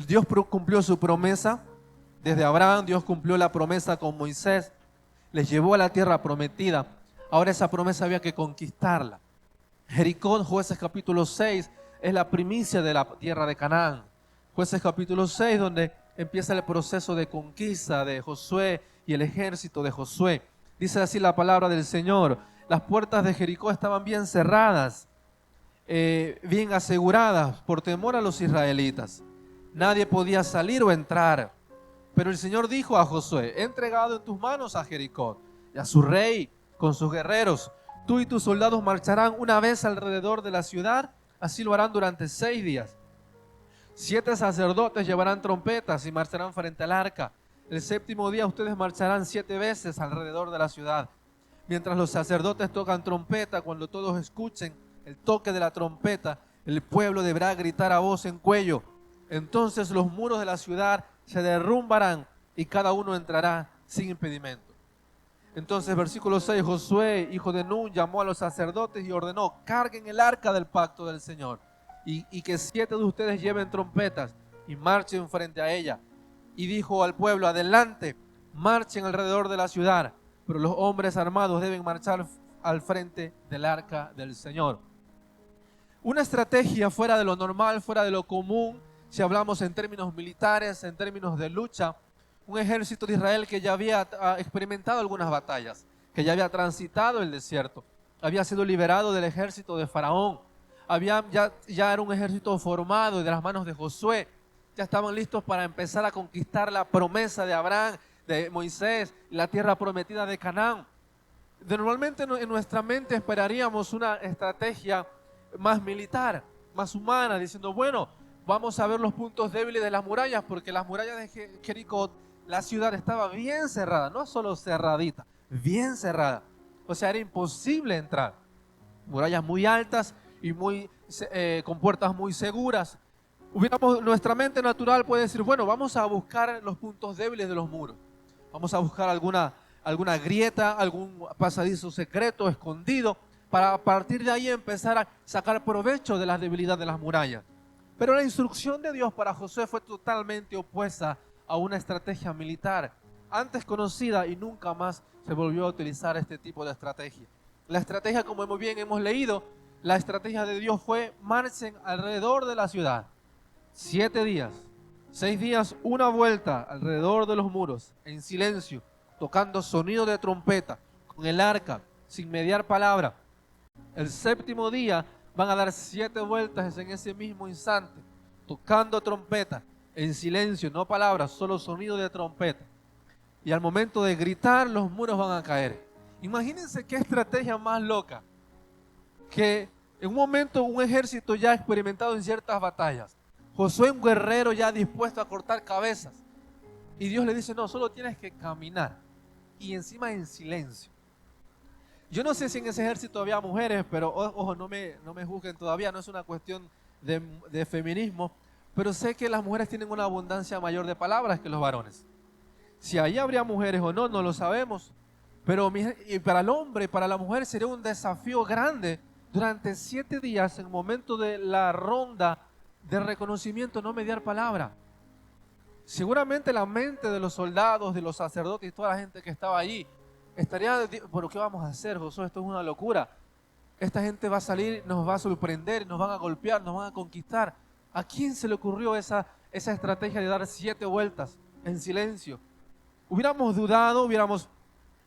Dios cumplió su promesa. Desde Abraham, Dios cumplió la promesa con Moisés. Les llevó a la tierra prometida. Ahora esa promesa había que conquistarla. Jericó, Jueces capítulo 6, es la primicia de la tierra de Canaán. Jueces capítulo 6, donde empieza el proceso de conquista de Josué y el ejército de Josué. Dice así la palabra del Señor: las puertas de Jericó estaban bien cerradas, bien aseguradas, por temor a los israelitas. Nadie podía salir o entrar. Pero el Señor dijo a Josué: he entregado en tus manos a Jericó y a su rey con sus guerreros. Tú y tus soldados marcharán una vez alrededor de la ciudad, así lo harán durante 6 días. 7 sacerdotes llevarán trompetas y marcharán frente al arca. El 7º día ustedes marcharán 7 veces alrededor de la ciudad. Mientras los sacerdotes tocan trompeta, cuando todos escuchen el toque de la trompeta, el pueblo deberá gritar a voz en cuello. Entonces los muros de la ciudad se derrumbarán y cada uno entrará sin impedimento. Entonces, versículo 6, Josué, hijo de Nun, llamó a los sacerdotes y ordenó: carguen el arca del pacto del Señor y que 7 de ustedes lleven trompetas y marchen frente a ella. Y dijo al pueblo: adelante, marchen alrededor de la ciudad, pero los hombres armados deben marchar al frente del arca del Señor. Una estrategia fuera de lo normal, fuera de lo común, si hablamos en términos militares, en términos de lucha. Un ejército de Israel que ya había experimentado algunas batallas, que ya había transitado el desierto, había sido liberado del ejército de Faraón, ya era un ejército formado de las manos de Josué, ya estaban listos para empezar a conquistar la promesa de Abraham, de Moisés, la tierra prometida de Canaán. Normalmente en nuestra mente esperaríamos una estrategia más militar, más humana, diciendo: bueno, vamos a ver los puntos débiles de las murallas, porque las murallas de Jericó, la ciudad estaba bien cerrada, no solo cerradita, bien cerrada. O sea, era imposible entrar. Murallas muy altas y con puertas muy seguras. Nuestra mente natural puede decir: bueno, vamos a buscar los puntos débiles de los muros. Vamos a buscar alguna grieta, algún pasadizo secreto, escondido, para a partir de ahí empezar a sacar provecho de las debilidades de las murallas. Pero la instrucción de Dios para Josué fue totalmente opuesta a una estrategia militar, antes conocida, y nunca más se volvió a utilizar este tipo de estrategia. La estrategia, como muy bien hemos leído, la estrategia de Dios fue: marchen alrededor de la ciudad 7 días, 6 días, una vuelta alrededor de los muros, en silencio, tocando sonido de trompeta, con el arca, sin mediar palabra. El 7º día van a dar 7 vueltas en ese mismo instante, tocando trompeta, en silencio, no palabras, solo sonido de trompeta. Y al momento de gritar, los muros van a caer. Imagínense qué estrategia más loca, que en un momento un ejército ya experimentado en ciertas batallas, Josué, un guerrero ya dispuesto a cortar cabezas, y Dios le dice: no, solo tienes que caminar, y encima en silencio. Yo no sé si en ese ejército había mujeres, pero ojo, no me juzguen todavía, no es una cuestión de feminismo, pero sé que las mujeres tienen una abundancia mayor de palabras que los varones. Si ahí habría mujeres o no, no lo sabemos, pero y para el hombre, para la mujer sería un desafío grande durante 7 días, en el momento de la ronda de reconocimiento, no mediar palabra. Seguramente la mente de los soldados, de los sacerdotes y toda la gente que estaba allí estaría: ¿pero qué vamos a hacer, Josué? Esto es una locura. Esta gente va a salir, nos va a sorprender, nos van a golpear, nos van a conquistar. ¿A quién se le ocurrió esa estrategia de dar 7 vueltas en silencio? Hubiéramos dudado, hubiéramos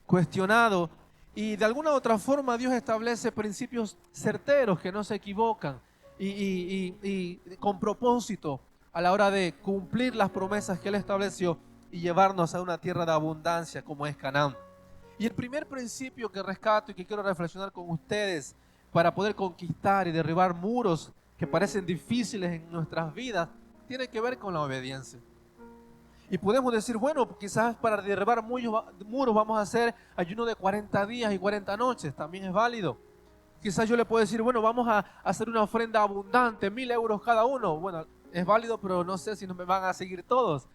cuestionado, y de alguna u otra forma Dios establece principios certeros que no se equivocan y con propósito a la hora de cumplir las promesas que Él estableció y llevarnos a una tierra de abundancia como es Canaán. Y el primer principio que rescato y que quiero reflexionar con ustedes para poder conquistar y derribar muros que parecen difíciles en nuestras vidas tiene que ver con la obediencia. Y podemos decir: bueno, quizás para derribar muros vamos a hacer ayuno de 40 días y 40 noches, también es válido. Quizás yo le puedo decir: bueno, vamos a hacer una ofrenda abundante, 1,000 euros cada uno. Bueno, es válido, pero no sé si nos me van a seguir todos.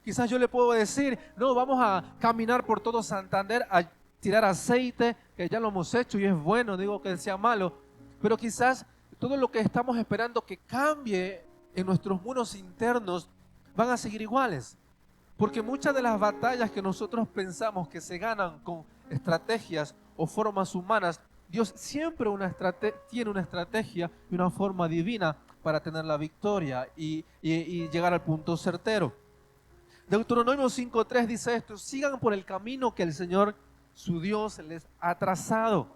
Quizás yo le puedo decir: no, vamos a caminar por todo Santander a tirar aceite, que ya lo hemos hecho y es bueno, digo que sea malo, pero quizás todo lo que estamos esperando que cambie en nuestros muros internos van a seguir iguales. Porque muchas de las batallas que nosotros pensamos que se ganan con estrategias o formas humanas, Dios siempre tiene una estrategia y una forma divina para tener la victoria y llegar al punto certero. Deuteronomio 5:3 dice esto: sigan por el camino que el Señor, su Dios, les ha trazado,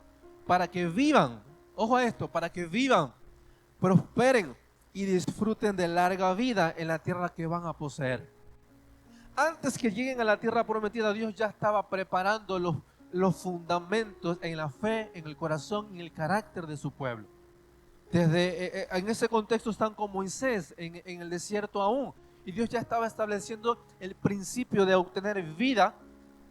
para que vivan, ojo a esto, para que vivan, prosperen y disfruten de larga vida en la tierra que van a poseer. Antes que lleguen a la tierra prometida, Dios ya estaba preparando los fundamentos en la fe, en el corazón y en el carácter de su pueblo. En ese contexto están con Moisés en el desierto aún. Y Dios ya estaba estableciendo el principio de obtener vida,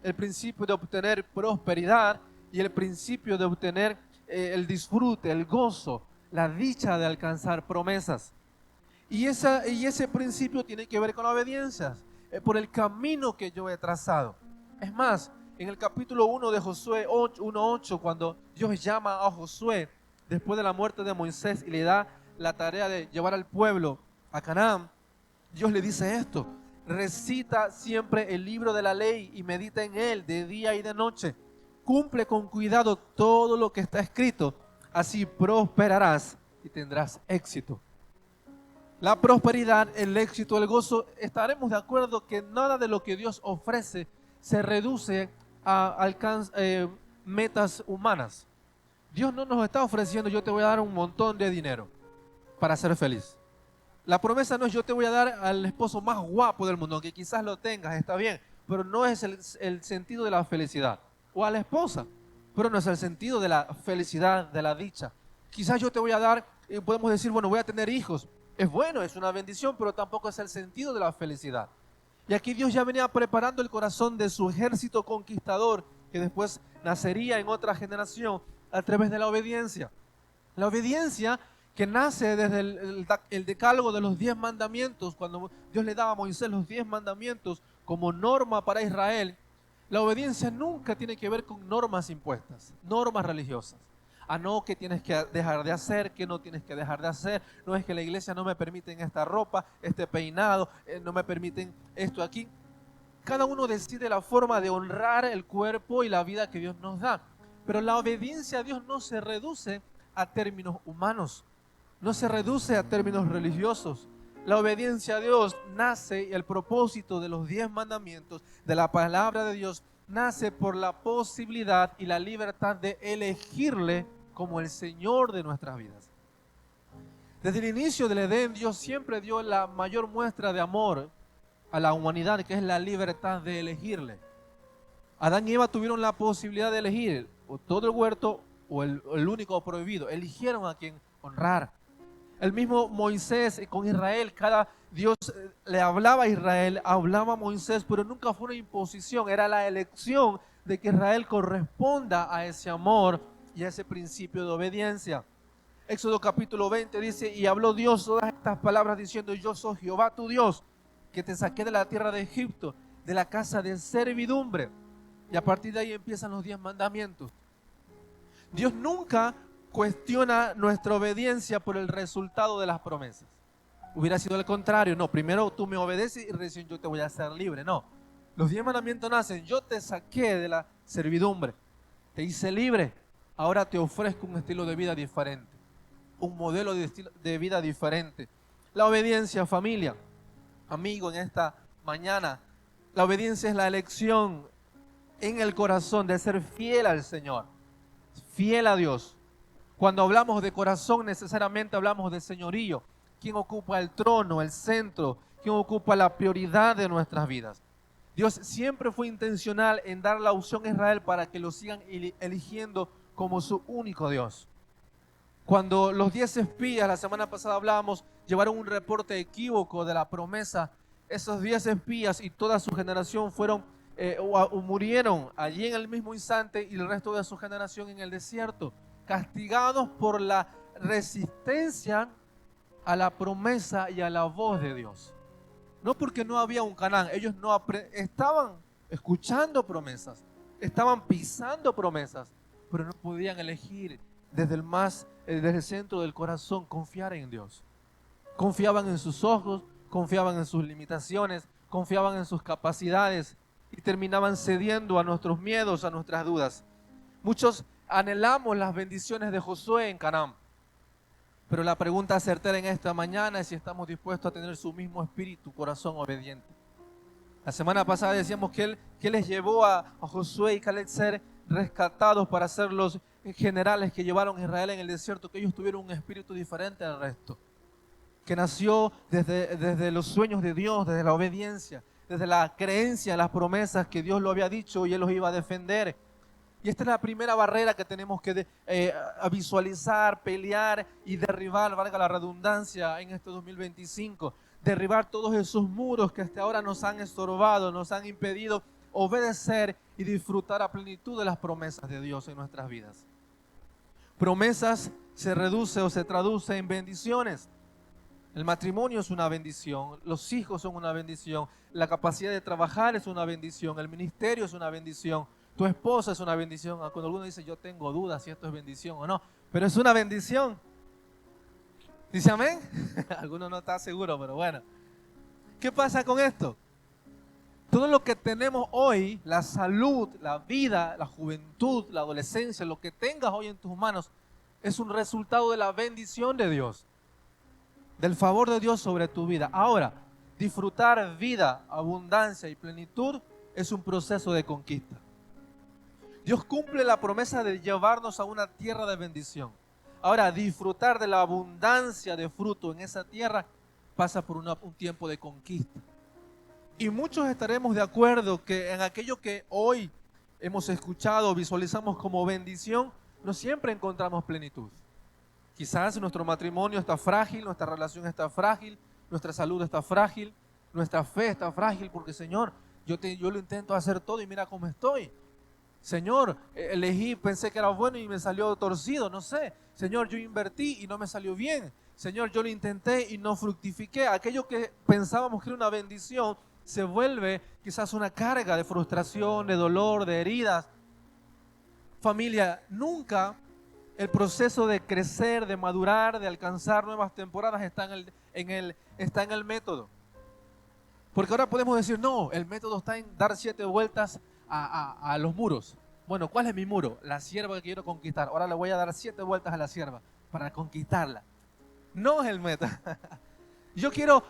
el principio de obtener prosperidad y el principio de obtener el disfrute, el gozo, la dicha de alcanzar promesas. Y ese principio tiene que ver con la obediencia, por el camino que yo he trazado. Es más, en el capítulo 1 de Josué 1:8, cuando Dios llama a Josué después de la muerte de Moisés y le da la tarea de llevar al pueblo a Canaán, Dios le dice esto: recita siempre el libro de la ley y medita en él de día y de noche. Cumple con cuidado todo lo que está escrito, así prosperarás y tendrás éxito. La prosperidad, el éxito, el gozo, estaremos de acuerdo que nada de lo que Dios ofrece se reduce a metas humanas. Dios no nos está ofreciendo: yo te voy a dar un montón de dinero para ser feliz. La promesa no es: yo te voy a dar al esposo más guapo del mundo, que quizás lo tengas, está bien, pero no es el sentido de la felicidad. O a la esposa, pero no es el sentido de la felicidad, de la dicha. Quizás yo te voy a dar, podemos decir, bueno, voy a tener hijos. Es bueno, es una bendición, pero tampoco es el sentido de la felicidad. Y aquí Dios ya venía preparando el corazón de su ejército conquistador, que después nacería en otra generación a través de la obediencia. La obediencia que nace desde el decálogo de los 10 mandamientos, cuando Dios le daba a Moisés los 10 mandamientos como norma para Israel. La obediencia nunca tiene que ver con normas impuestas, normas religiosas. No, que tienes que dejar de hacer, que no tienes que dejar de hacer. No es que la iglesia no me permiten esta ropa, este peinado, no me permiten esto aquí. Cada uno decide la forma de honrar el cuerpo y la vida que Dios nos da. Pero la obediencia a Dios no se reduce a términos humanos, no se reduce a términos religiosos. La obediencia a Dios nace, el propósito de los 10 mandamientos, de la palabra de Dios, nace por la posibilidad y la libertad de elegirle como el Señor de nuestras vidas. Desde el inicio del Edén, Dios siempre dio la mayor muestra de amor a la humanidad, que es la libertad de elegirle. Adán y Eva tuvieron la posibilidad de elegir o todo el huerto o el único prohibido. Eligieron a quien honrar. El mismo Moisés con Israel, Dios le hablaba a Israel, hablaba a Moisés, pero nunca fue una imposición, era la elección de que Israel corresponda a ese amor y a ese principio de obediencia. Éxodo capítulo 20 dice: y habló Dios todas estas palabras diciendo: yo soy Jehová tu Dios, que te saqué de la tierra de Egipto, de la casa de servidumbre. Y a partir de ahí empiezan los 10 mandamientos. Dios nunca cuestiona nuestra obediencia por el resultado de las promesas. Hubiera sido al contrario: no, primero tú me obedeces y recién yo te voy a hacer libre. No, los 10 mandamientos nacen: yo te saqué de la servidumbre, te hice libre, ahora te ofrezco un estilo de vida diferente, un modelo de vida diferente. La obediencia, familia, amigo, en esta mañana, la obediencia es la elección en el corazón de ser fiel al Señor, fiel a Dios. Cuando hablamos de corazón, necesariamente hablamos de señorío. ¿Quién ocupa el trono, el centro? ¿Quién ocupa la prioridad de nuestras vidas? Dios siempre fue intencional en dar la opción a Israel para que lo sigan eligiendo como su único Dios. Cuando los 10 espías, la semana pasada hablábamos, llevaron un reporte equívoco de la promesa, esos 10 espías y toda su generación murieron allí en el mismo instante, y el resto de su generación en el desierto, castigados por la resistencia a la promesa y a la voz de Dios. No porque no había un Canaán, ellos no estaban escuchando promesas, estaban pisando promesas, pero no podían elegir desde el centro del corazón confiar en Dios. Confiaban en sus ojos, confiaban en sus limitaciones, confiaban en sus capacidades y terminaban cediendo a nuestros miedos, a nuestras dudas. Muchos anhelamos las bendiciones de Josué en Canaán, pero la pregunta certera en esta mañana es si estamos dispuestos a tener su mismo espíritu, corazón obediente. La semana pasada decíamos que Él les llevó a Josué y Caleb ser rescatados para ser los generales que llevaron a Israel en el desierto, que ellos tuvieron un espíritu diferente al resto, que nació desde los sueños de Dios, desde la obediencia, desde la creencia en las promesas que Dios lo había dicho y Él los iba a defender. Y esta es la primera barrera que tenemos que visualizar, pelear y derribar, valga la redundancia, en este 2025. Derribar todos esos muros que hasta ahora nos han estorbado, nos han impedido obedecer y disfrutar a plenitud de las promesas de Dios en nuestras vidas. Promesas se reduce o se traduce en bendiciones. El matrimonio es una bendición, los hijos son una bendición, la capacidad de trabajar es una bendición, el ministerio es una bendición, tu esposa es una bendición. Cuando alguno dice yo tengo dudas si esto es bendición o no, pero es una bendición. ¿Dice amén? Alguno no está seguro, pero bueno. ¿Qué pasa con esto? Todo lo que tenemos hoy, la salud, la vida, la juventud, la adolescencia, lo que tengas hoy en tus manos, es un resultado de la bendición de Dios, del favor de Dios sobre tu vida. Ahora, disfrutar vida, abundancia y plenitud es un proceso de conquista. Dios cumple la promesa de llevarnos a una tierra de bendición. Ahora, disfrutar de la abundancia de fruto en esa tierra pasa por un tiempo de conquista. Y muchos estaremos de acuerdo que en aquello que hoy hemos escuchado, visualizamos como bendición, no siempre encontramos plenitud. Quizás nuestro matrimonio está frágil, nuestra relación está frágil, nuestra salud está frágil, nuestra fe está frágil, porque Señor, yo lo intento hacer todo y mira cómo estoy. Señor, elegí, pensé que era bueno y me salió torcido, no sé. Señor, yo invertí y no me salió bien. Señor, yo lo intenté y no fructifiqué. Aquello que pensábamos que era una bendición se vuelve quizás una carga de frustración, de dolor, de heridas. Familia, nunca el proceso de crecer, de madurar, de alcanzar nuevas temporadas está en el método. Porque ahora podemos decir, no, el método está en dar 7 vueltas a los muros. Bueno, ¿cuál es mi muro? La sierva que quiero conquistar. Ahora le voy a dar 7 vueltas a la sierva para conquistarla. No es el método. Yo quiero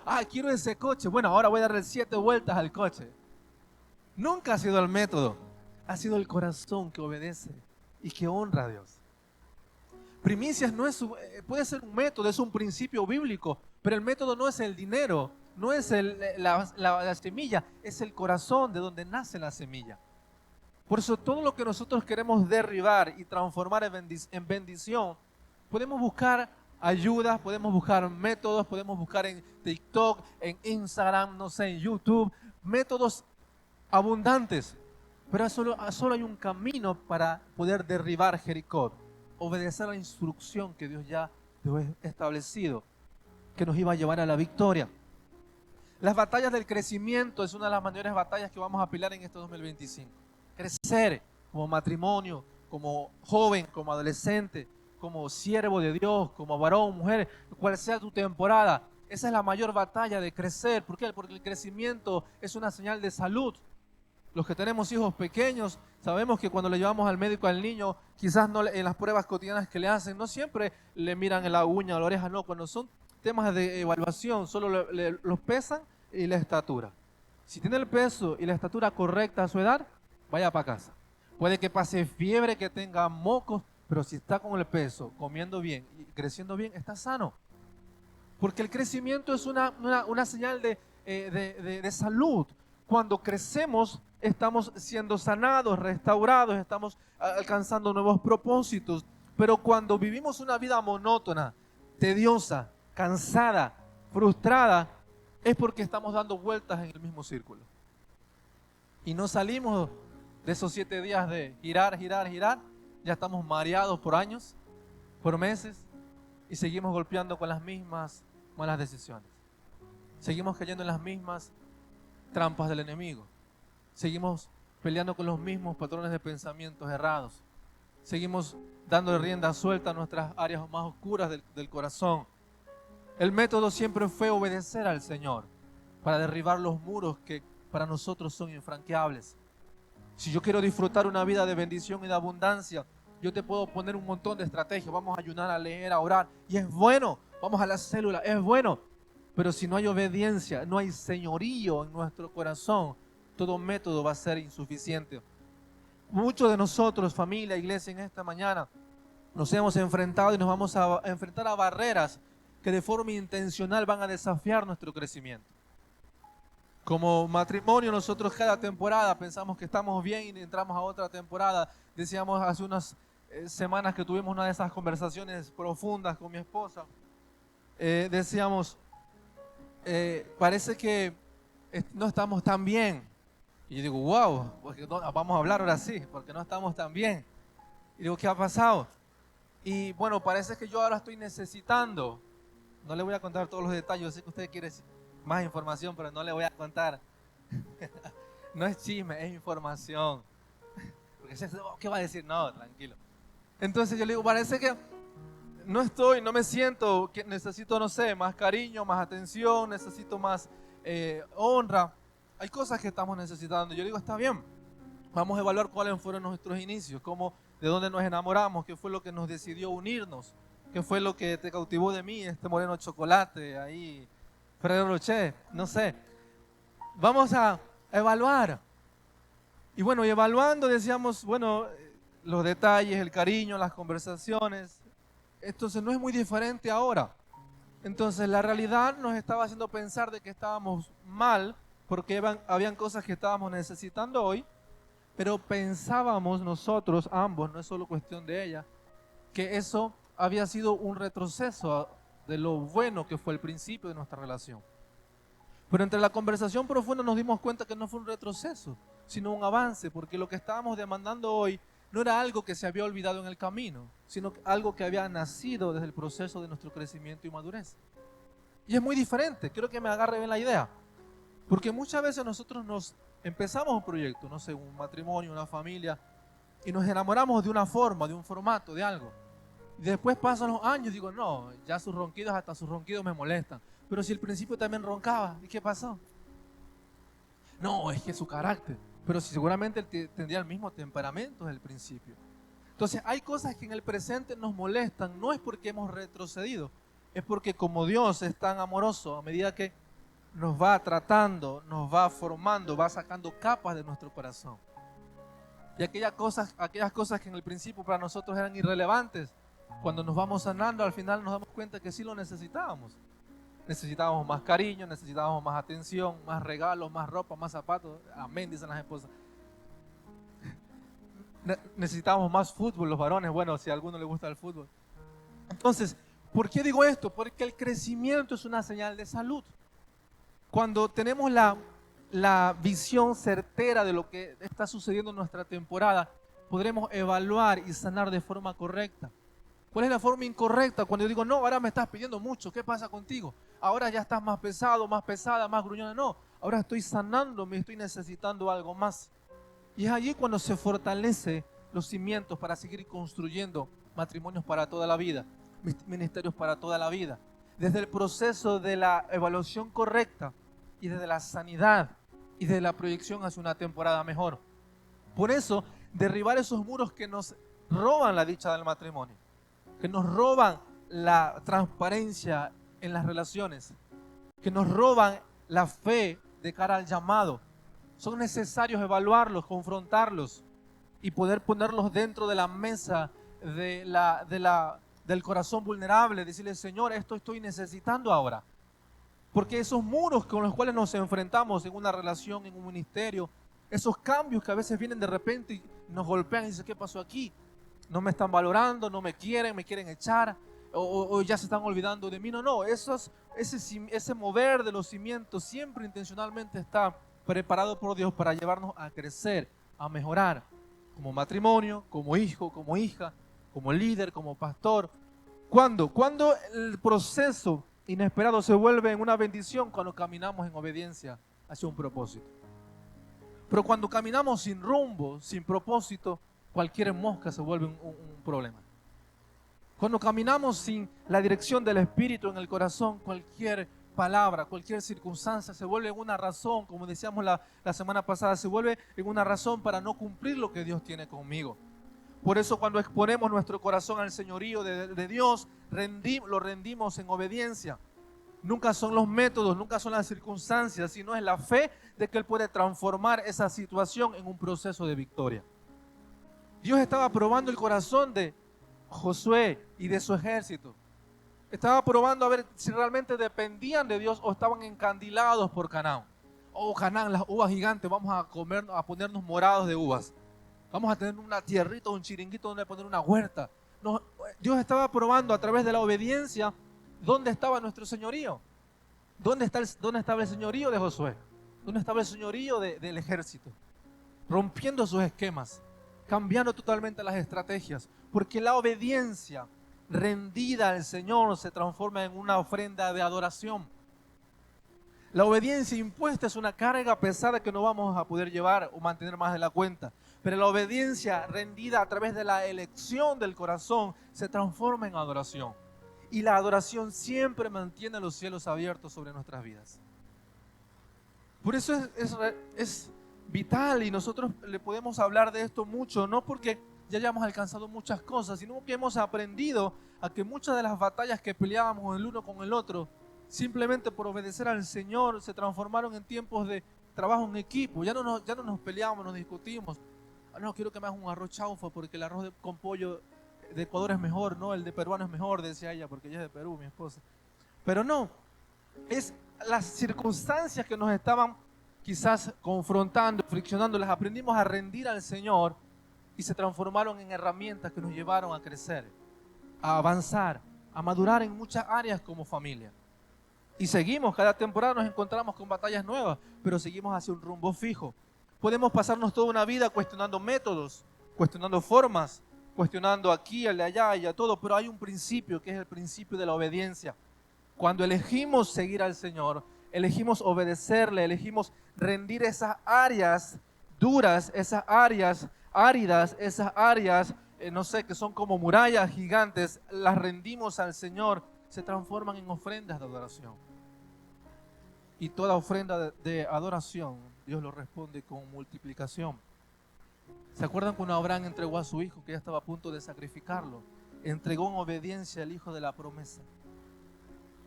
ese coche. Bueno, ahora voy a darle 7 vueltas al coche. Nunca ha sido el método. Ha sido el corazón que obedece y que honra a Dios. Primicias puede ser un método, es un principio bíblico, pero el método no es el dinero, no es la semilla, es el corazón de donde nace la semilla. Por eso todo lo que nosotros queremos derribar y transformar en bendición, podemos buscar ayudas, podemos buscar métodos, podemos buscar en TikTok, en Instagram, no sé, en YouTube, métodos abundantes. Pero solo hay un camino para poder derribar Jericó. Obedecer la instrucción que Dios ya dejó establecido, que nos iba a llevar a la victoria. Las batallas del crecimiento es una de las mayores batallas que vamos a pelear en este 2025. Crecer como matrimonio, como joven, como adolescente, como siervo de Dios, como varón, mujer, cual sea tu temporada. Esa es la mayor batalla de crecer. ¿Por qué? Porque el crecimiento es una señal de salud. Los que tenemos hijos pequeños, sabemos que cuando le llevamos al médico al niño, quizás no en las pruebas cotidianas que le hacen, no siempre le miran en la uña o la oreja, no. Cuando son temas de evaluación, solo los pesan y la estatura. Si tiene el peso y la estatura correcta a su edad, vaya para casa. Puede que pase fiebre, que tenga mocos, pero si está con el peso, comiendo bien y creciendo bien, está sano. Porque el crecimiento es una señal de salud. Cuando crecemos, estamos siendo sanados, restaurados, estamos alcanzando nuevos propósitos. Pero cuando vivimos una vida monótona, tediosa, cansada, frustrada, es porque estamos dando vueltas en el mismo círculo. Y no salimos de esos 7 días de girar, ya estamos mareados por años, por meses, y seguimos golpeando con las mismas malas decisiones. Seguimos cayendo en las mismas trampas del enemigo. Seguimos peleando con los mismos patrones de pensamientos errados. Seguimos dando rienda suelta a nuestras áreas más oscuras del corazón. El método siempre fue obedecer al Señor para derribar los muros que para nosotros son infranqueables. Si yo quiero disfrutar una vida de bendición y de abundancia, yo te puedo poner un montón de estrategias. Vamos a ayunar, a leer, a orar. Y es bueno. Vamos a la célula. Es bueno. Pero si no hay obediencia, no hay señorío en nuestro corazón, todo método va a ser insuficiente. Muchos de nosotros, familia, iglesia, en esta mañana, nos hemos enfrentado y nos vamos a enfrentar a barreras que de forma intencional van a desafiar nuestro crecimiento. Como matrimonio, nosotros cada temporada pensamos que estamos bien y entramos a otra temporada. Decíamos hace unas semanas que tuvimos una de esas conversaciones profundas con mi esposa. Decíamos, parece que no estamos tan bien. Y yo digo, wow, porque vamos a hablar ahora sí, porque no estamos tan bien. Y digo, ¿qué ha pasado? Y bueno, parece que yo ahora estoy necesitando. No le voy a contar todos los detalles, yo sé que usted quiere más información, pero no le voy a contar. No es chisme, es información. Porque ¿qué va a decir? No, tranquilo. Entonces yo le digo, parece que no me siento, que necesito, no sé, más cariño, más atención, necesito más honra. Hay cosas que estamos necesitando. Yo digo, está bien, vamos a evaluar cuáles fueron nuestros inicios, de dónde nos enamoramos, qué fue lo que nos decidió unirnos, qué fue lo que te cautivó de mí, este moreno chocolate, ahí, Ferrero Rocher, no sé. Vamos a evaluar. Y bueno, y evaluando decíamos, bueno, los detalles, el cariño, las conversaciones. Entonces no es muy diferente ahora. Entonces la realidad nos estaba haciendo pensar de que estábamos mal porque habían cosas que estábamos necesitando hoy, pero pensábamos nosotros ambos, no es solo cuestión de ella, que eso había sido un retroceso de lo bueno que fue el principio de nuestra relación. Pero entre la conversación profunda nos dimos cuenta que no fue un retroceso, sino un avance, porque lo que estábamos demandando hoy no era algo que se había olvidado en el camino, sino algo que había nacido desde el proceso de nuestro crecimiento y madurez. Y es muy diferente, quiero que me agarre bien la idea, porque muchas veces nosotros nos empezamos un proyecto, no sé, un matrimonio, una familia, y nos enamoramos de una forma, de un formato, de algo. Y después pasan los años y digo, no, ya hasta sus ronquidos me molestan. Pero si al principio también roncaba, ¿y qué pasó? No, es que su carácter. Pero si seguramente él tendría el mismo temperamento desde el principio. Entonces hay cosas que en el presente nos molestan, no es porque hemos retrocedido, es porque como Dios es tan amoroso, a medida que nos va tratando, nos va formando, va sacando capas de nuestro corazón. Y aquellas cosas que en el principio para nosotros eran irrelevantes, cuando nos vamos sanando, al final nos damos cuenta que sí lo necesitábamos. Necesitábamos más cariño, necesitábamos más atención, más regalos, más ropa, más zapatos. Amén, dicen las esposas. Necesitábamos más fútbol, los varones. Bueno, si a alguno le gusta el fútbol. Entonces, ¿por qué digo esto? Porque el crecimiento es una señal de salud. Cuando tenemos la visión certera de lo que está sucediendo en nuestra temporada, podremos evaluar y sanar de forma correcta. ¿Cuál es la forma incorrecta? Cuando yo digo, no, ahora me estás pidiendo mucho, ¿qué pasa contigo? Ahora ya estás más pesado, más pesada, más gruñona. No, ahora estoy sanándome, estoy necesitando algo más. Y es allí cuando se fortalece los cimientos para seguir construyendo matrimonios para toda la vida, ministerios para toda la vida. Desde el proceso de la evaluación correcta y desde la sanidad y desde la proyección hacia una temporada mejor. Por eso, derribar esos muros que nos roban la dicha del matrimonio, que nos roban la transparencia en las relaciones, que nos roban la fe de cara al llamado. Son necesarios evaluarlos, confrontarlos y poder ponerlos dentro de la mesa del corazón vulnerable, decirle, Señor, esto estoy necesitando ahora. Porque esos muros con los cuales nos enfrentamos en una relación, en un ministerio, esos cambios que a veces vienen de repente y nos golpean y dicen, ¿qué pasó aquí? No me están valorando, no me quieren echar, o ya se están olvidando de mí. No, ese mover de los cimientos siempre intencionalmente está preparado por Dios para llevarnos a crecer, a mejorar, como matrimonio, como hijo, como hija, como líder, como pastor. ¿Cuándo? Cuando el proceso inesperado se vuelve en una bendición, cuando caminamos en obediencia hacia un propósito. Pero cuando caminamos sin rumbo, sin propósito, cualquier mosca se vuelve un problema. Cuando caminamos sin la dirección del Espíritu en el corazón, cualquier palabra, cualquier circunstancia se vuelve en una razón, como decíamos la semana pasada, se vuelve en una razón para no cumplir lo que Dios tiene conmigo. Por eso cuando exponemos nuestro corazón al señorío de Dios, lo rendimos en obediencia. Nunca son los métodos, nunca son las circunstancias, sino es la fe de que Él puede transformar esa situación en un proceso de victoria. Dios estaba probando el corazón de Josué y de su ejército. Estaba probando a ver si realmente dependían de Dios o estaban encandilados por Canaán. Oh, Canaán, las uvas gigantes, vamos a ponernos morados de uvas. Vamos a tener una tierrita, un chiringuito donde poner una huerta. No, Dios estaba probando a través de la obediencia dónde estaba nuestro señorío. ¿Dónde estaba el señorío de Josué? ¿Dónde estaba el señorío del ejército? Rompiendo sus esquemas, cambiando totalmente las estrategias. Porque la obediencia rendida al Señor se transforma en una ofrenda de adoración. La obediencia impuesta es una carga pesada que no vamos a poder llevar o mantener más de la cuenta. Pero la obediencia rendida a través de la elección del corazón se transforma en adoración. Y la adoración siempre mantiene los cielos abiertos sobre nuestras vidas. Por eso es vital y nosotros le podemos hablar de esto mucho, no porque ya hayamos alcanzado muchas cosas, sino que hemos aprendido a que muchas de las batallas que peleábamos el uno con el otro, simplemente por obedecer al Señor, se transformaron en tiempos de trabajo en equipo. Ya no nos peleamos, nos discutimos. No, quiero que me hagas un arroz chaufa porque el arroz con pollo de Ecuador es mejor, no, el de peruano es mejor, decía ella, porque ella es de Perú, mi esposa. Pero no, es las circunstancias que nos estaban quizás confrontando, friccionando, las aprendimos a rendir al Señor y se transformaron en herramientas que nos llevaron a crecer, a avanzar, a madurar en muchas áreas como familia. Y seguimos, cada temporada nos encontramos con batallas nuevas, pero seguimos hacia un rumbo fijo. Podemos pasarnos toda una vida cuestionando métodos, cuestionando formas, cuestionando aquí, el de allá y a todo, pero hay un principio que es el principio de la obediencia. Cuando elegimos seguir al Señor, elegimos obedecerle, elegimos rendir esas áreas duras, esas áreas áridas, esas áreas, no sé, que son como murallas gigantes, las rendimos al Señor, se transforman en ofrendas de adoración. Y toda ofrenda de adoración, Dios lo responde con multiplicación. ¿Se acuerdan cuando Abraham entregó a su hijo, que ya estaba a punto de sacrificarlo? Entregó en obediencia al hijo de la promesa.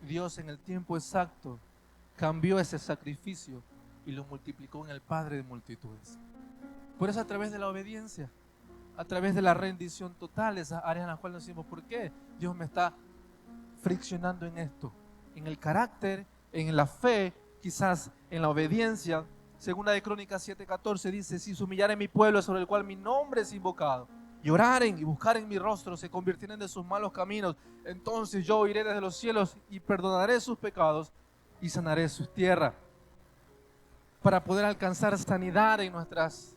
Dios en el tiempo exacto cambió ese sacrificio y lo multiplicó en el Padre de multitudes. Por eso a través de la obediencia, a través de la rendición total, esas áreas en las cuales nos decimos, ¿por qué Dios me está friccionando en esto? En el carácter, en la fe, quizás en la obediencia. Segunda de Crónicas 7:14 dice, si se humillaren mi pueblo sobre el cual mi nombre es invocado, y oraren y buscaren mi rostro, se convirtieren de sus malos caminos, entonces yo iré desde los cielos y perdonaré sus pecados y sanaré sus tierras. Para poder alcanzar sanidad en nuestras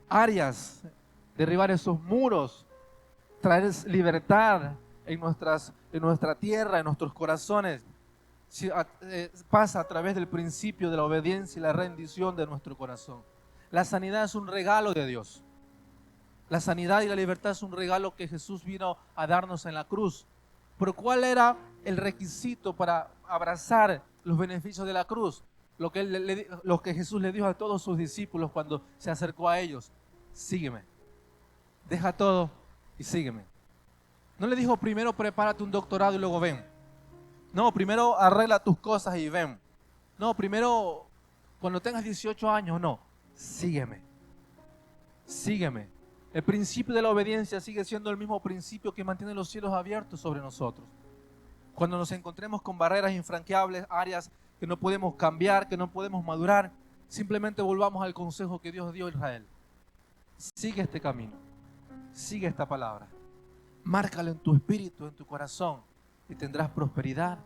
áreas, derribar esos muros, traer libertad en nuestra tierra, en nuestros corazones, pasa a través del principio de la obediencia y la rendición de nuestro corazón. La sanidad es un regalo de Dios. La sanidad y la libertad es un regalo que Jesús vino a darnos en la cruz. Pero ¿cuál era el requisito para abrazar los beneficios de la cruz? Lo que Jesús le dijo a todos sus discípulos cuando se acercó a ellos: sígueme, deja todo y sígueme. No le dijo primero prepárate un doctorado y luego ven. No, primero arregla tus cosas y ven. No, primero cuando tengas 18 años, no, sígueme. Sígueme. El principio de la obediencia sigue siendo el mismo principio que mantiene los cielos abiertos sobre nosotros. Cuando nos encontremos con barreras infranqueables, áreas que no podemos cambiar, que no podemos madurar, simplemente volvamos al consejo que Dios dio a Israel. Sigue este camino, sigue esta palabra, márcalo en tu espíritu, en tu corazón, y tendrás prosperidad,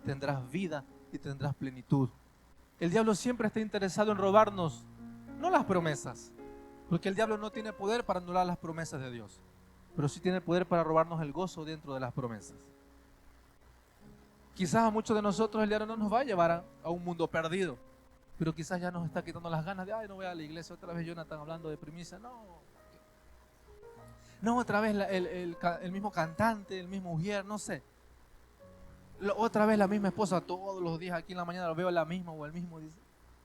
tendrás vida y tendrás plenitud. El diablo siempre está interesado en robarnos, no las promesas, porque el diablo no tiene poder para anular las promesas de Dios, pero sí tiene poder para robarnos el gozo dentro de las promesas. Quizás a muchos de nosotros el diablo no nos va a llevar a un mundo perdido, pero quizás ya nos está quitando las ganas de, ay, no voy a la iglesia otra vez, Jonathan, hablando de primicia. No. No, otra vez el mismo cantante, el mismo mujer, no sé. Otra vez la misma esposa, todos los días aquí en la mañana lo veo la misma o el mismo. Dice.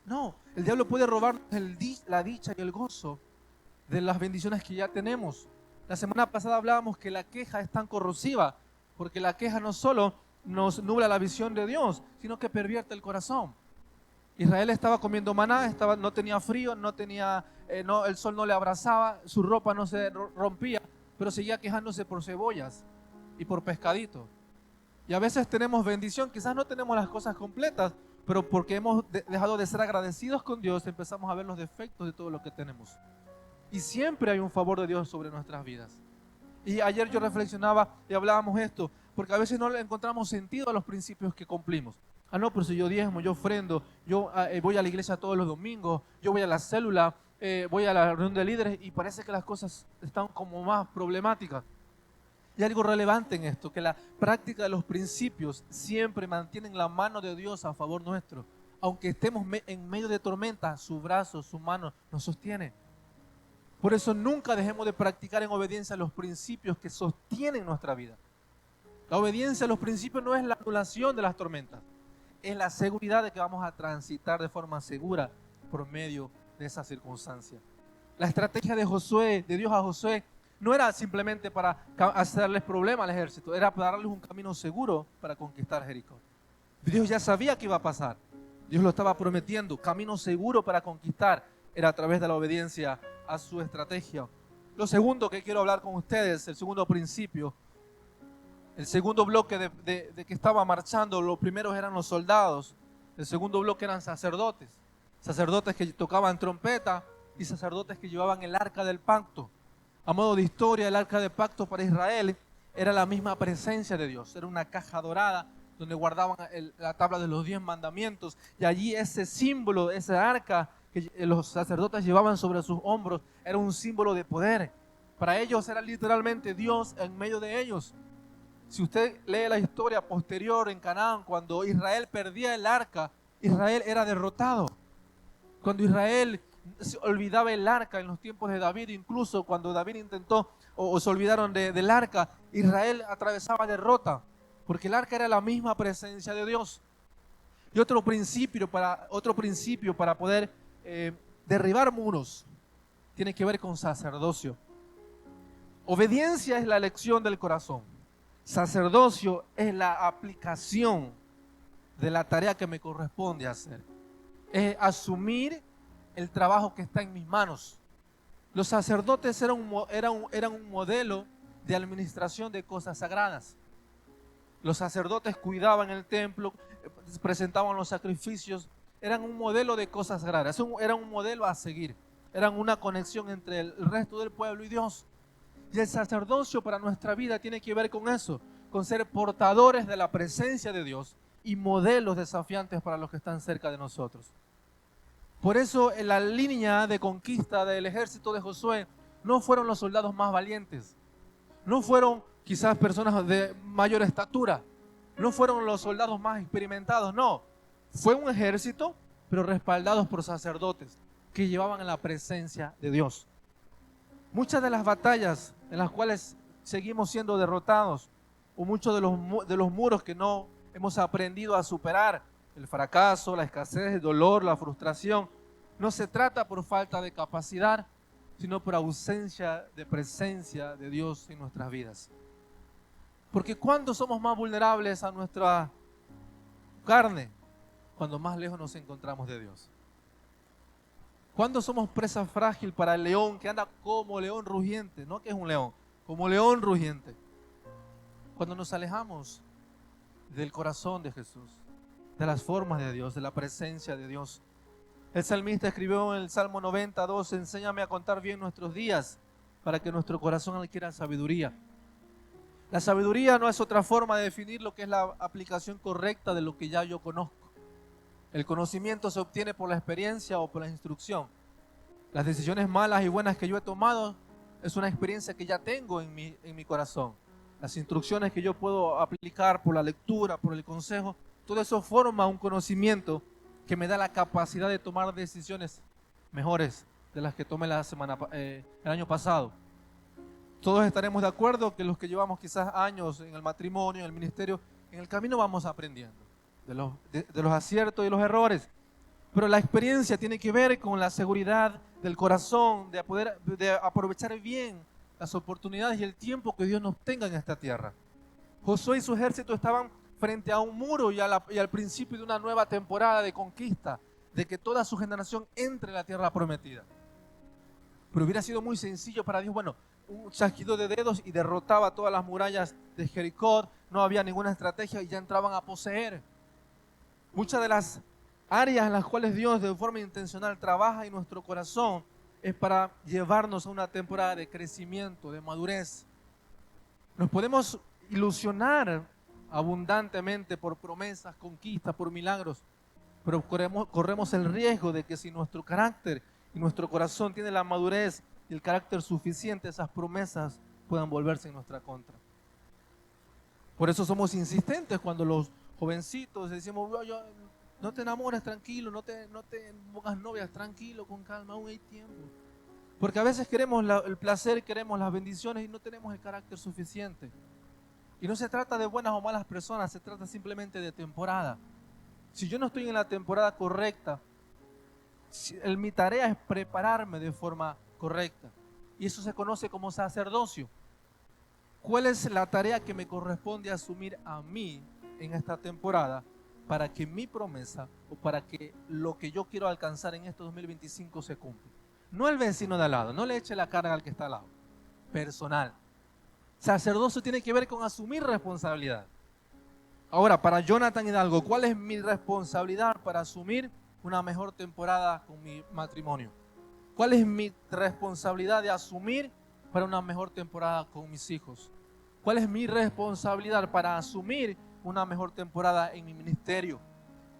No, el diablo puede robar la dicha y el gozo de las bendiciones que ya tenemos. La semana pasada hablábamos que la queja es tan corrosiva, porque la queja no solo nos nubla la visión de Dios, sino que pervierte el corazón. Israel estaba comiendo maná, no tenía frío, el sol no le abrazaba, su ropa no se rompía, pero seguía quejándose por cebollas y por pescadito. Y a veces tenemos bendición, quizás no tenemos las cosas completas, pero porque hemos dejado de ser agradecidos con Dios, empezamos a ver los defectos de todo lo que tenemos. Y siempre hay un favor de Dios sobre nuestras vidas. Y ayer yo reflexionaba y hablábamos esto, porque a veces no le encontramos sentido a los principios que cumplimos. Ah, no, pero si yo diezmo, yo ofrendo, yo voy a la iglesia todos los domingos, yo voy a la célula, voy a la reunión de líderes y parece que las cosas están como más problemáticas. Y algo relevante en esto, que la práctica de los principios siempre mantienen la mano de Dios a favor nuestro. Aunque estemos en medio de tormenta, su brazo, su mano nos sostiene. Por eso nunca dejemos de practicar en obediencia los principios que sostienen nuestra vida. La obediencia a los principios no es la anulación de las tormentas, es la seguridad de que vamos a transitar de forma segura por medio de esa circunstancia. La estrategia de Josué, de Dios a Josué, no era simplemente para hacerles problema al ejército, era para darles un camino seguro para conquistar Jericó. Dios ya sabía que iba a pasar, Dios lo estaba prometiendo, camino seguro para conquistar era a través de la obediencia a su estrategia. Lo segundo que quiero hablar con ustedes, el segundo principio, el segundo bloque de que estaba marchando, los primeros eran los soldados, el segundo bloque eran sacerdotes que tocaban trompeta y sacerdotes que llevaban el arca del pacto. A modo de historia, el arca del pacto para Israel era la misma presencia de Dios, era una caja dorada donde guardaban la tabla de los 10 mandamientos y allí ese símbolo, ese arca que los sacerdotes llevaban sobre sus hombros era un símbolo de poder. Para ellos era literalmente Dios en medio de ellos. Si usted lee la historia posterior en Canaán, cuando Israel perdía el arca, Israel era derrotado. Cuando Israel se olvidaba el arca en los tiempos de David, incluso cuando David intentó o se olvidaron del arca, Israel atravesaba derrota, porque el arca era la misma presencia de Dios. Y otro principio para poder derribar muros tiene que ver con sacerdocio. Obediencia es la elección del corazón. Sacerdocio es la aplicación de la tarea que me corresponde hacer. Es asumir el trabajo que está en mis manos. Los sacerdotes eran un modelo de administración de cosas sagradas. Los sacerdotes cuidaban el templo, presentaban los sacrificios, eran un modelo de cosas sagradas, eran un modelo a seguir, eran una conexión entre el resto del pueblo y Dios. Y el sacerdocio para nuestra vida tiene que ver con eso, con ser portadores de la presencia de Dios y modelos desafiantes para los que están cerca de nosotros. Por eso en la línea de conquista del ejército de Josué no fueron los soldados más valientes, no fueron quizás personas de mayor estatura, no fueron los soldados más experimentados, no. Fue un ejército, pero respaldados por sacerdotes que llevaban en la presencia de Dios. Muchas de las batallas en las cuales seguimos siendo derrotados, o muchos de los muros que no hemos aprendido a superar, el fracaso, la escasez, el dolor, la frustración, no se trata por falta de capacidad, sino por ausencia de presencia de Dios en nuestras vidas. Porque ¿cuándo somos más vulnerables a nuestra carne? Cuando más lejos nos encontramos de Dios. ¿Cuándo somos presa frágil para el león que anda como león rugiente? No que es un león, como león rugiente. Cuando nos alejamos del corazón de Jesús, de las formas de Dios, de la presencia de Dios. El salmista escribió en el Salmo 92, enséñame a contar bien nuestros días para que nuestro corazón adquiera sabiduría. La sabiduría no es otra forma de definir lo que es la aplicación correcta de lo que ya yo conozco. El conocimiento se obtiene por la experiencia o por la instrucción. Las decisiones malas y buenas que yo he tomado es una experiencia que ya tengo en mi corazón. Las instrucciones que yo puedo aplicar por la lectura, por el consejo, todo eso forma un conocimiento que me da la capacidad de tomar decisiones mejores de las que tomé el año pasado. Todos estaremos de acuerdo que los que llevamos quizás años en el matrimonio, en el ministerio, en el camino vamos aprendiendo de los aciertos y los errores. Pero la experiencia tiene que ver con la seguridad del corazón, de aprovechar bien las oportunidades y el tiempo que Dios nos tenga en esta tierra. Josué y su ejército estaban frente a un muro y al principio de una nueva temporada de conquista, de que toda su generación entre en la tierra prometida. Pero hubiera sido muy sencillo para Dios, bueno, un chasquido de dedos y derrotaba todas las murallas de Jericó, no había ninguna estrategia y ya entraban a poseer. Muchas de las áreas en las cuales Dios de forma intencional trabaja en nuestro corazón es para llevarnos a una temporada de crecimiento, de madurez. Nos podemos ilusionar abundantemente por promesas, conquistas, por milagros, pero corremos el riesgo de que si nuestro carácter y nuestro corazón tiene la madurez y el carácter suficiente, esas promesas puedan volverse en nuestra contra. Por eso somos insistentes cuando los jovencitos decimos, no te enamores, tranquilo, no te pongas novias, tranquilo, con calma, aún hay tiempo. Porque a veces queremos el placer, queremos las bendiciones y no tenemos el carácter suficiente. Y no se trata de buenas o malas personas, se trata simplemente de temporada. Si yo no estoy en la temporada correcta, mi tarea es prepararme de forma correcta. Y eso se conoce como sacerdocio. ¿Cuál es la tarea que me corresponde asumir a mí en esta temporada para que mi promesa o para que lo que yo quiero alcanzar en este 2025 se cumpla? No el vecino de al lado, no le eche la carga al que está al lado. Personal. Sacerdocio tiene que ver con asumir responsabilidad. Ahora, para Jonathan Hidalgo, ¿cuál es mi responsabilidad para asumir una mejor temporada con mi matrimonio? ¿Cuál es mi responsabilidad de asumir para una mejor temporada con mis hijos? ¿Cuál es mi responsabilidad para asumir una mejor temporada en mi ministerio?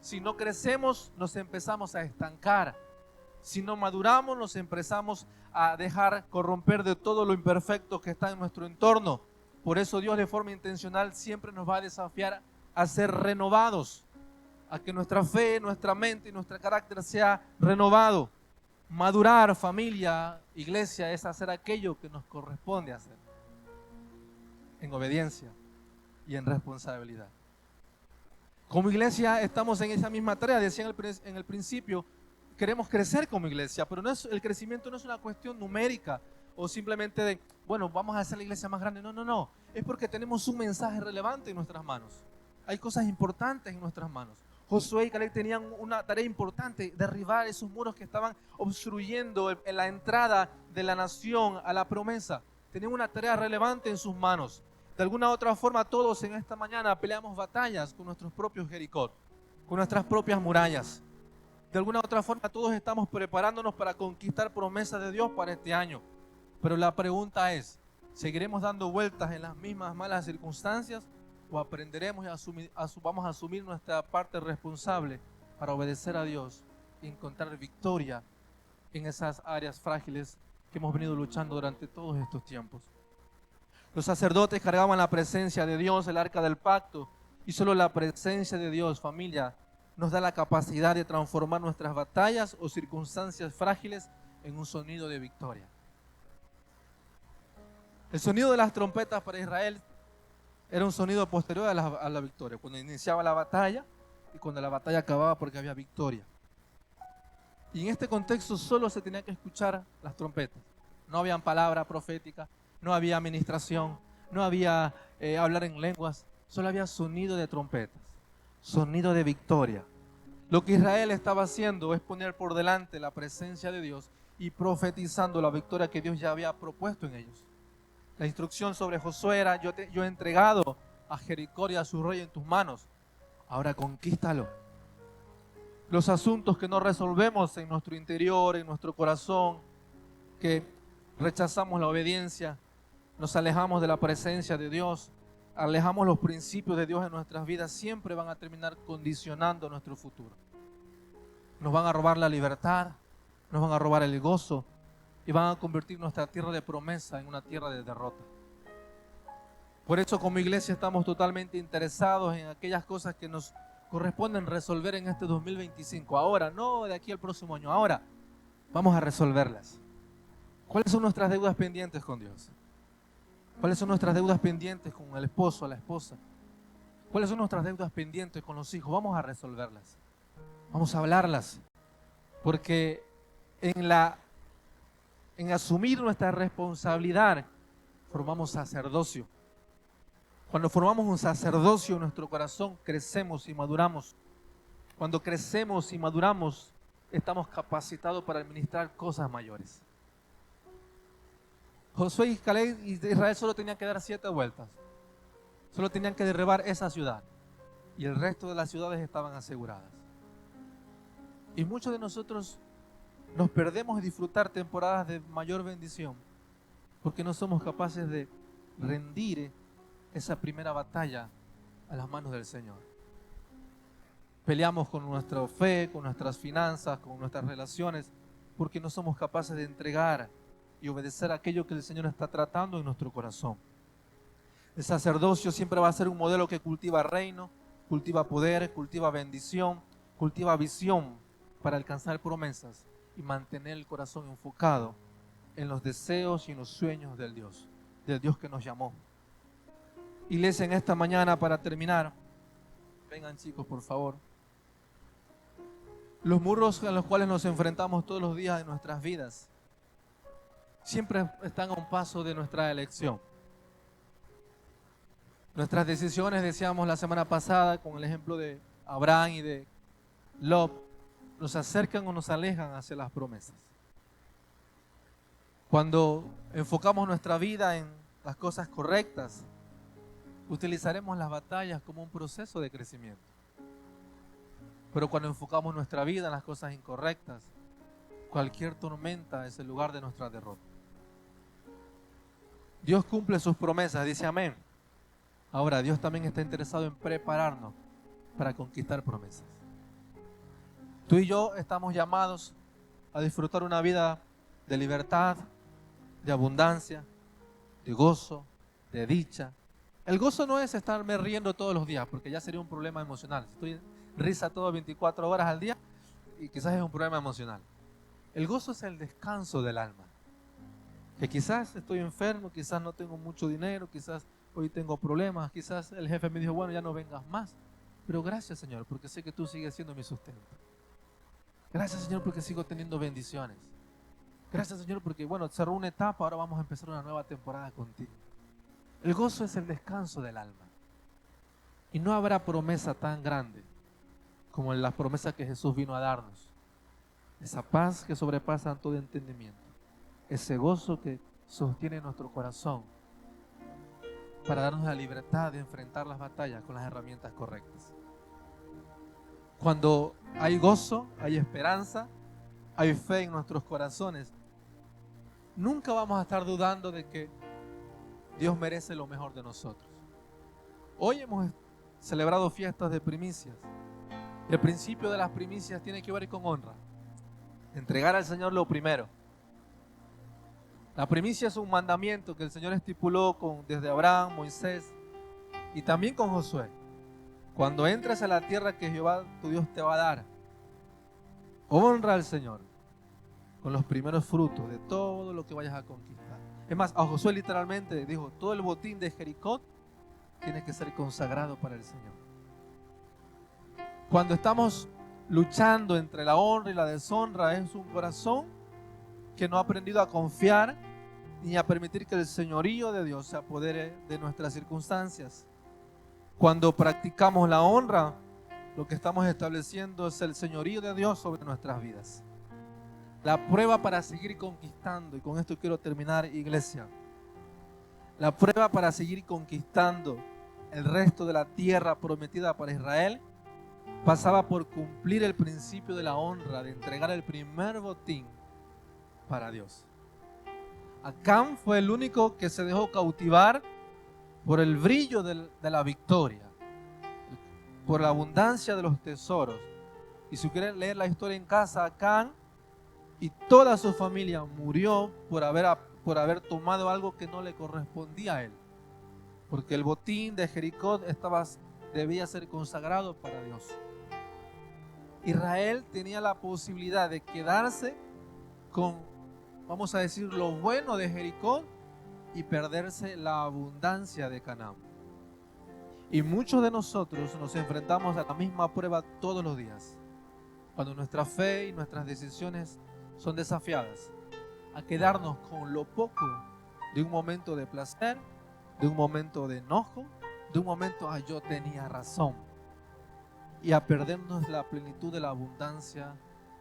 Si no crecemos, nos empezamos a estancar. Si no maduramos, nos empezamos a dejar corromper de todo lo imperfecto que está en nuestro entorno. Por eso Dios de forma intencional siempre nos va a desafiar a ser renovados, a que nuestra fe, nuestra mente y nuestro carácter sea renovado. Madurar, familia, iglesia, es hacer aquello que nos corresponde hacer, en obediencia y en responsabilidad. Como iglesia estamos en esa misma tarea, decía en el principio, queremos crecer como iglesia, pero el crecimiento no es una cuestión numérica o simplemente de, bueno, vamos a hacer la iglesia más grande. No. Es porque tenemos un mensaje relevante en nuestras manos. Hay cosas importantes en nuestras manos. Josué y Caleb tenían una tarea importante, derribar esos muros que estaban obstruyendo en la entrada de la nación a la promesa. Tenían una tarea relevante en sus manos. De alguna u otra forma, todos en esta mañana peleamos batallas con nuestros propios Jericó, con nuestras propias murallas. De alguna u otra forma, todos estamos preparándonos para conquistar promesas de Dios para este año. Pero la pregunta es, ¿seguiremos dando vueltas en las mismas malas circunstancias o aprenderemos y vamos a asumir nuestra parte responsable para obedecer a Dios y encontrar victoria en esas áreas frágiles que hemos venido luchando durante todos estos tiempos? Los sacerdotes cargaban la presencia de Dios, el arca del pacto, y solo la presencia de Dios, familia, nos da la capacidad de transformar nuestras batallas o circunstancias frágiles en un sonido de victoria. El sonido de las trompetas para Israel era un sonido posterior a la victoria, cuando iniciaba la batalla y cuando la batalla acababa porque había victoria. Y en este contexto solo se tenía que escuchar las trompetas. No había palabra profética, no había administración, no había hablar en lenguas, solo había sonido de trompetas, sonido de victoria. Lo que Israel estaba haciendo es poner por delante la presencia de Dios y profetizando la victoria que Dios ya había propuesto en ellos. La instrucción sobre Josué era, yo he entregado a Jericó y a su rey en tus manos, ahora conquístalo. Los asuntos que no resolvemos en nuestro interior, en nuestro corazón, que rechazamos la obediencia, nos alejamos de la presencia de Dios, alejamos los principios de Dios en nuestras vidas, siempre van a terminar condicionando nuestro futuro. Nos van a robar la libertad, nos van a robar el gozo y van a convertir nuestra tierra de promesa en una tierra de derrota. Por eso como iglesia estamos totalmente interesados en aquellas cosas que nos corresponden resolver en este 2025. Ahora, no de aquí al próximo año, ahora vamos a resolverlas. ¿Cuáles son nuestras deudas pendientes con Dios? ¿Cuáles son nuestras deudas pendientes con el esposo, la esposa? ¿Cuáles son nuestras deudas pendientes con los hijos? Vamos a resolverlas. Vamos a hablarlas. Porque en asumir nuestra responsabilidad, formamos sacerdocio. Cuando formamos un sacerdocio en nuestro corazón, crecemos y maduramos. Cuando crecemos y maduramos, estamos capacitados para administrar cosas mayores. Josué y Caleb y Israel solo tenían que dar 7 vueltas. Solo tenían que derribar esa ciudad. Y el resto de las ciudades estaban aseguradas. Y muchos de nosotros nos perdemos de disfrutar temporadas de mayor bendición porque no somos capaces de rendir esa primera batalla a las manos del Señor. Peleamos con nuestra fe, con nuestras finanzas, con nuestras relaciones, porque no somos capaces de entregar y obedecer aquello que el Señor está tratando en nuestro corazón. El sacerdocio siempre va a ser un modelo que cultiva reino, cultiva poder, cultiva bendición, cultiva visión para alcanzar promesas y mantener el corazón enfocado en los deseos y en los sueños del Dios que nos llamó. Iglesia, en esta mañana, para terminar, vengan chicos, por favor. Los muros a los cuales nos enfrentamos todos los días de nuestras vidas siempre están a un paso de nuestra elección. Nuestras decisiones, decíamos la semana pasada con el ejemplo de Abraham y de Lot, nos acercan o nos alejan hacia las promesas. Cuando enfocamos nuestra vida en las cosas correctas, utilizaremos las batallas como un proceso de crecimiento. Pero cuando enfocamos nuestra vida en las cosas incorrectas, cualquier tormenta es el lugar de nuestra derrota. Dios cumple sus promesas, dice amén. Ahora, Dios también está interesado en prepararnos para conquistar promesas. Tú y yo estamos llamados a disfrutar una vida de libertad, de abundancia, de gozo, de dicha. El gozo no es estarme riendo todos los días, porque ya sería un problema emocional. Si estoy risa todo 24 horas al día, y quizás es un problema emocional. El gozo es el descanso del alma. Que quizás estoy enfermo, quizás no tengo mucho dinero, quizás hoy tengo problemas, quizás el jefe me dijo, bueno, ya no vengas más. Pero gracias, Señor, porque sé que tú sigues siendo mi sustento. Gracias, Señor, porque sigo teniendo bendiciones. Gracias, Señor, porque bueno, cerró una etapa, ahora vamos a empezar una nueva temporada contigo. El gozo es el descanso del alma. Y no habrá promesa tan grande como la promesa que Jesús vino a darnos. Esa paz que sobrepasa todo entendimiento. Ese gozo que sostiene nuestro corazón para darnos la libertad de enfrentar las batallas con las herramientas correctas. Cuando hay gozo, hay esperanza, hay fe en nuestros corazones, nunca vamos a estar dudando de que Dios merece lo mejor de nosotros. Hoy hemos celebrado fiestas de primicias. El principio de las primicias tiene que ver con honra. Entregar al Señor lo primero. La primicia es un mandamiento que el Señor estipuló desde Abraham, Moisés y también con Josué. Cuando entres a la tierra que Jehová tu Dios te va a dar, honra al Señor con los primeros frutos de todo lo que vayas a conquistar. Es más, a Josué literalmente dijo, todo el botín de Jericó tiene que ser consagrado para el Señor. Cuando estamos luchando entre la honra y la deshonra, es un corazón que no ha aprendido a confiar ni a permitir que el señorío de Dios se apodere de nuestras circunstancias. Cuando practicamos la honra, lo que estamos estableciendo es el señorío de Dios sobre nuestras vidas. La prueba para seguir conquistando, y con esto quiero terminar, iglesia. La prueba para seguir conquistando el resto de la tierra prometida para Israel pasaba por cumplir el principio de la honra, de entregar el primer botín para Dios. Acán fue el único que se dejó cautivar por el brillo de la victoria, por la abundancia de los tesoros. Y si quieren leer la historia en casa, Acán y toda su familia murió por haber tomado algo que no le correspondía a él. Porque el botín de Jericó debía ser consagrado para Dios. Israel tenía la posibilidad de quedarse con, vamos a decir, lo bueno de Jericó y perderse la abundancia de Canaán. Y muchos de nosotros nos enfrentamos a la misma prueba todos los días, cuando nuestra fe y nuestras decisiones son desafiadas a quedarnos con lo poco de un momento de placer, de un momento de enojo, de un momento, yo tenía razón, y a perdernos la plenitud de la abundancia,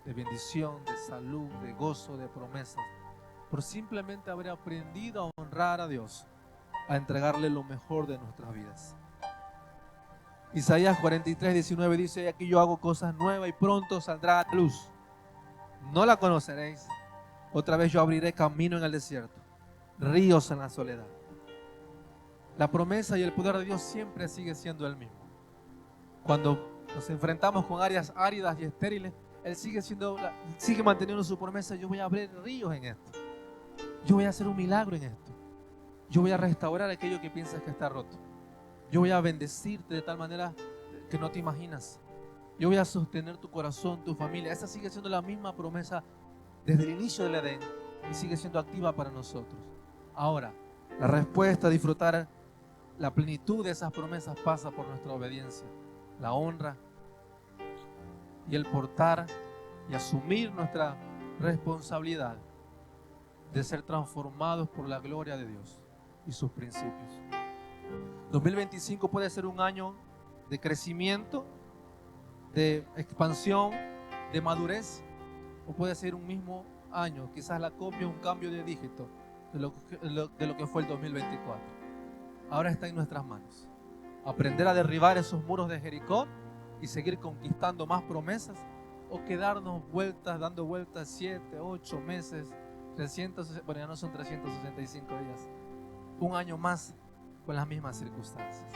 de bendición, de salud, de gozo, de promesas, por simplemente haber aprendido a honrar a Dios, a entregarle lo mejor de nuestras vidas. Isaías 43:19 dice: aquí yo hago cosas nuevas y pronto saldrá a la luz. No la conoceréis. Otra vez yo abriré camino en el desierto, ríos en la soledad. La promesa y el poder de Dios siempre sigue siendo el mismo. Cuando nos enfrentamos con áreas áridas y estériles, Él sigue manteniendo su promesa. Yo voy a abrir ríos en esto. Yo voy a hacer un milagro en esto. Yo voy a restaurar aquello que piensas que está roto. Yo voy a bendecirte de tal manera que no te imaginas. Yo voy a sostener tu corazón, tu familia. Esa sigue siendo la misma promesa desde el inicio del Edén y sigue siendo activa para nosotros. Ahora, la respuesta a disfrutar la plenitud de esas promesas pasa por nuestra obediencia, la honra y el portar y asumir nuestra responsabilidad de ser transformados por la gloria de Dios y sus principios. 2025 puede ser un año de crecimiento, de expansión, de madurez, o puede ser un mismo año, quizás la copia, un cambio de dígito de lo que fue el 2024. Ahora está en nuestras manos. Aprender a derribar esos muros de Jericó y seguir conquistando más promesas, o quedarnos dando vueltas 7, 8 meses, 300, bueno, ya no son 365 días, un año más con las mismas circunstancias.